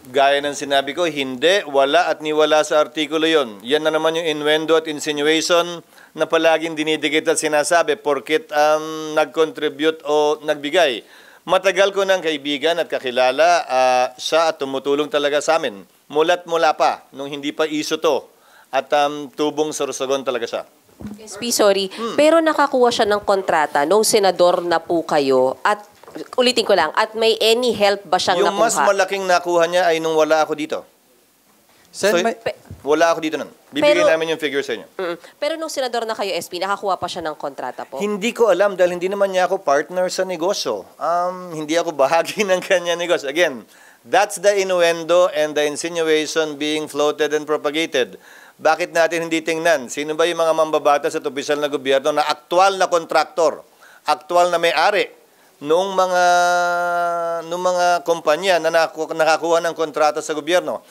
Gaya ng sinabi ko, hindi, wala at niwala sa artikulo yon. Yan na naman yung innuendo at insinuation na palaging dinidikit at sinasabi porkit nag-contribute o nagbigay. Matagal ko ng kaibigan at kakilala siya at tumutulong talaga sa amin. Mula't mula pa, nung hindi pa iso to. At tubong Sorsogon talaga siya. SP, sorry. Pero nakakuha siya ng kontrata nung senador na po kayo at ulitin ko lang, at may any help ba siyang Yung nakuha? mas malaking nakuha niya ay nung wala ako dito. Sen, So, may- wala ako dito nun. Bibigyan Pero- namin yung figure sa inyo. Pero nung senador na kayo, SP, nakakuha pa siya ng kontrata po? Hindi ko alam dahil hindi naman niya ako partner sa negosyo. Hindi ako bahagi ng kanya negosyo. Again, that's the innuendo and the insinuation being floated and propagated. Bakit natin hindi tingnan? Sino ba yung mga mambabatas at opisyal na gobyerno na aktual na kontraktor, aktual na may-ari nung mga kumpanya na nakakuha ng kontrata sa gobyerno?